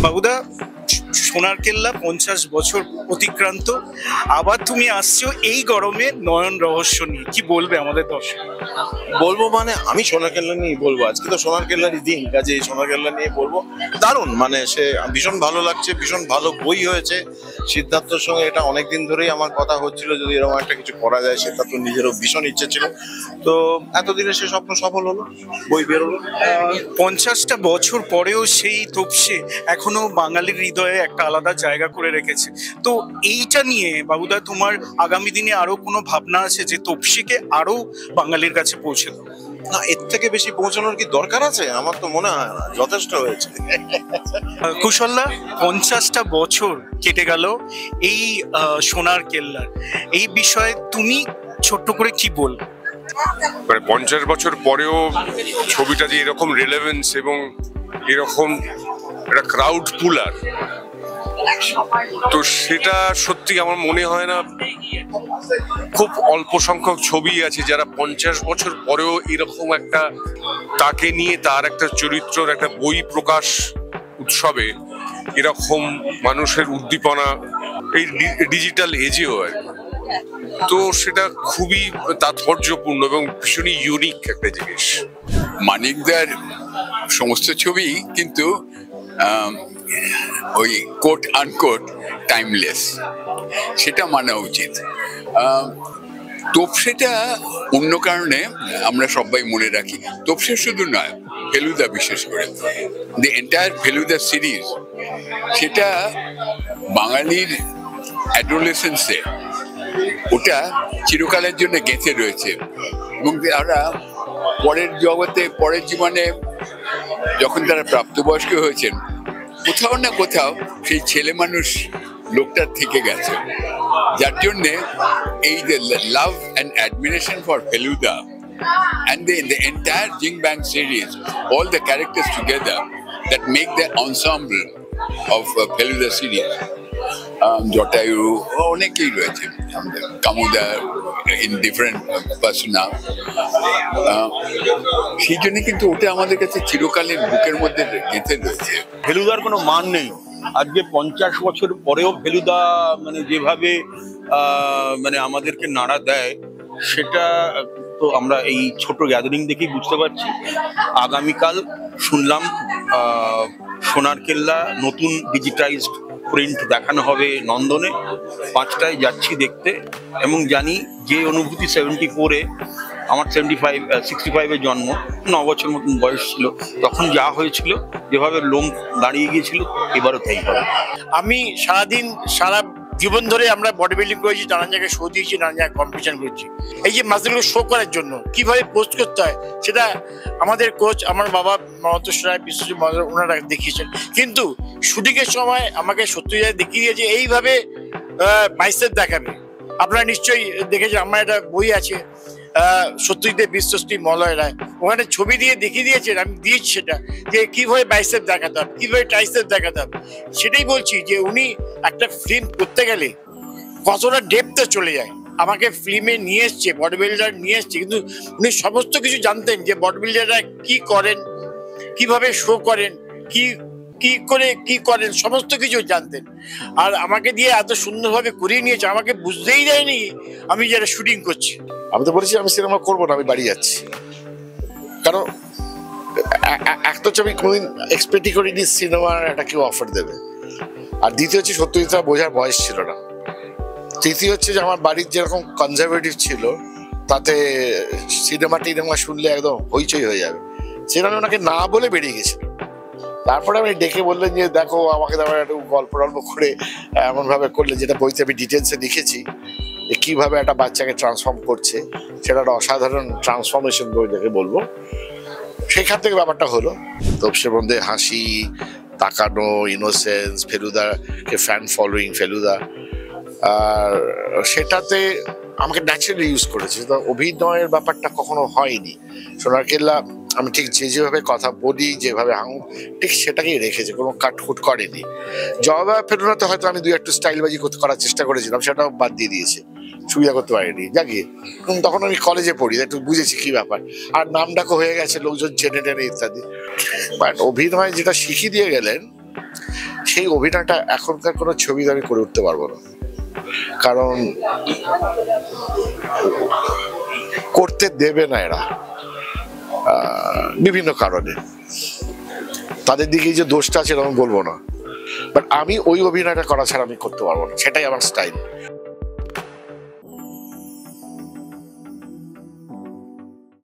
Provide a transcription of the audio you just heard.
বাবুদা, সোনার কেল্লা 50 বছর অতিক্রান্ত, আবার তুমি আসছো এই গরমে নয়ন রহস্য নিয়ে, কি বলবে আমাদের দর্শক? বলবো মানে আমি সোনার কেল্লা নিয়ে বলবো, আজকে তো সোনার কেল্লারই দিন, কাজে সোনার কেল্লা নিয়ে বলবো। দারুণ, মানে সে ভীষণ ভালো লাগছে, ভীষণ ভালো বই হয়েছে। সিদ্ধার্থর সঙ্গে এটা অনেকদিন ধরেই আমার কথা হচ্ছিল, যদি এরকম একটা কিছু করা যায়। সিদ্ধার্থ নিজেরও ভীষণ ইচ্ছে ছিল, তো এতদিনে সে স্বপ্ন সফল হলো, বই বেরোলো। 50টা বছর পরেও সেই তোপসে এখনো বাঙালির হৃদয়ে একটা আলাদা জায়গা করে রেখেছে। তো এইটা নিয়ে বাবুদা, তোমার আগামী দিনে আরো কোনো ভাবনা আছে যে তোপসেকে আরো বাঙালির কাছে পৌঁছে দেবো? না, এর থেকে বেশি পৌঁছানোর কি দরকার আছে? আমার তো মনে হয় না, যথেষ্ট হয়েছে। কুশলদা, 50টা বছর কেটে গেল এই সোনার কেল্লার, এই বিষয়ে তুমি ছোট্ট করে কি বলবে? মানে 50 বছর পরেও ছবিটা যে এরকম রিলেভেন্স এবং এরকম একটা ক্রাউড পুলার, তো সেটা সত্যি আমার মনে হয় না খুব অল্প সংখ্যক ছবি আছে যারা 50 বছর পরেও এরকম একটা তাকে নিয়ে তার একটা চরিত্রের একটা বই প্রকাশ উৎসবে এরকম মানুষের উদ্দীপনা এই ডিজিটাল এজেও আর কি। তো সেটা খুবই তাৎপর্যপূর্ণ এবং ভীষণই ইউনিক একটা জিনিস। মানিকদার সমস্ত ছবি কিন্তু ওই কোট আনকোট টাইমলেস, সেটা মানা উচিত। তোপসেটা অন্য কারণে আমরা সবাই মনে রাখি। তোপসে শুধু নয়, ফেলুদা বিশেষ করে, দি এন্টায়ার ফেলুদা সিরিজ, সেটা বাঙালির অ্যাডোলেসেন্সে ওটা চিরকালের জন্য গেঁথে রয়েছে। এবং তারা পরের জগতে, পরের জীবনে যখন তারা প্রাপ্তবয়স্ক হয়েছেন, কোথাও না কোথাও সেই ছেলে মানুষ লোকটা থেকে গেছে, যার জন্যে এই যে love and admiration for Feluda and the entire Jing Bang series, all the characters together that make the ensemble of Feluda series. Jotayu, অনেকেই রয়েছে, কামুদার in different persona. সেই জন্য কিন্তু ওটা আমাদের কাছে চিরকালের বুকের মধ্যে গেঁথে রয়েছে। ফেলুদার কোনো মান নেই। আজকে 50 বছর পরেও ফেলুদা মানে যেভাবে মানে আমাদেরকে নাড়া দেয়, সেটা তো আমরা এই ছোট গ্যাদারিং দেখেই বুঝতে পারছি। আগামীকাল শুনলাম সোনার কেল্লা নতুন ডিজিটাইজড প্রিন্ট দেখানো হবে নন্দনে। 5টায় যাচ্ছি দেখতে, এবং জানি যে অনুভূতি 74-এ, আমার 65-এর জন্ম, 9 বছর মতন বয়স ছিল, তখন যা হয়েছিল, যেভাবে লোম দাঁড়িয়ে গিয়েছিল, এবারও তাই হবে। আমি সারা জীবন ধরে আমরা বডি বিল্ডিং করেছি, নানান জায়গায় শো দিয়েছি, নানান জায়গায় কম্পিটিশন করেছি। এই যে মাসেলগুলো শো করার জন্য কিভাবে পোস্ট করতে হয়, সেটা আমাদের কোচ, আমার বাবা মমতোষ রায়, বিশ্বজিৎ মজুমদার, ওনারা দেখিয়েছেন। কিন্তু শুটিংয়ের সময় আমাকে সত্যজিৎ দেখিয়ে দিয়েছে এইভাবে বাইসেপ দেখাবে। আপনারা নিশ্চয়ই দেখেছেন, আমার একটা বই আছে সত্যজিতের বিশ্বস্তি মলয় রায়, ওখানে ছবি দিয়ে দেখিয়ে দিয়েছেন, আমি দিয়েছি সেটা, যে কিভাবে বাইসেপ দেখাতে হবে, কিভাবে ট্রাইসেপ দেখাতে হবে। সেটাই বলছি যে উনি একটা ফিল্ম করতে গেলে কতটা ডেপথে চলে যায়। আমাকে ফিল্মে নিয়ে এসছে, বডি বিল্ডার নিয়ে এসছে, কিন্তু উনি সমস্ত কিছু জানতেন যে বডি বিল্ডাররা কি করেন, কিভাবে শো করেন, কি করেন, সমস্ত কিছু জানতেন। আর আমাকে দিয়ে এত সুন্দরভাবে করিয়ে নিয়েছে, আমাকে বুঝতেই দেয়নি আমি যারা শুটিং করছি। আমি তো বলেছি আমি সিনেমা করবো না, আমি বাড়ি যাচ্ছি। কারণ এক তো আমি কোনদিন এক্সপেক্টই করিনি সিনেমার একটা কেউ অফার দেবে, আর দ্বিতীয় হচ্ছে সত্যজিৎ বোঝার বয়স ছিল না। তৃতীয় হচ্ছে যে আমার বাড়ির যেরকম কনজারভেটিভ ছিল, তাতে সিনেমা শুনলে একদম হইচই হয়ে যাবে, সেখানে ওনাকে না বলে বেরিয়ে গেছিল। তারপরে আমি ডেকে বললেন যে দেখো, আমাকে তারপরে একটু গল্প করে এমনভাবে করলে, যেটা বইতে আমি ডিটেলসে লিখেছি, যে কীভাবে একটা বাচ্চাকে ট্রান্সফর্ম করছে, সেটা একটা অসাধারণ ট্রান্সফরমেশন বই দেখে বলবো। সেখান থেকে ব্যাপারটা হলো তোপসের মধ্যে হাসি, তাকানো, ইনোসেন্স, ফেলুদাকে ফ্যান ফলোয়িং ফেলুদা, আর সেটাতে আমাকে ন্যাচারালি ইউজ করেছে। তো অভিনয়ের ব্যাপারটা কখনো হয়নি। সোনার কেল্লা আমি ঠিক যেভাবে কথা বলি, যেভাবে হাঙু, ঠিক সেটাকেই রেখেছে, কোনো কাটকুট করেনি। জবা ফেলুদাতে হয়তো আমি একটু স্টাইলবাজি করার চেষ্টা করেছিলাম, সেটাও বাদ দিয়ে দিয়েছে, সুবিধা করতে পারিনি। যাকে তখন আমি কলেজে পড়ি, একটু বুঝেছি কি ব্যাপার, আর নাম ডাকও হয়ে গেছে, লোকজন চেনে টেনে ইত্যাদি। বাট অভিনয় যেটা শিখিয়ে দিয়ে গেলেন, সেই অভিনয়টা এখনকার কোনো ছবিতে আমি করে উঠতে পারবো না, কারণ করতে দেবে না এরা বিভিন্ন কারণে। তাদের দিকে যে দোষটা আছে এরকম বলবো না, বাট আমি ওই অভিনয়টা করা ছাড়া আমি করতে পারবো না, সেটাই আমার স্টাইল।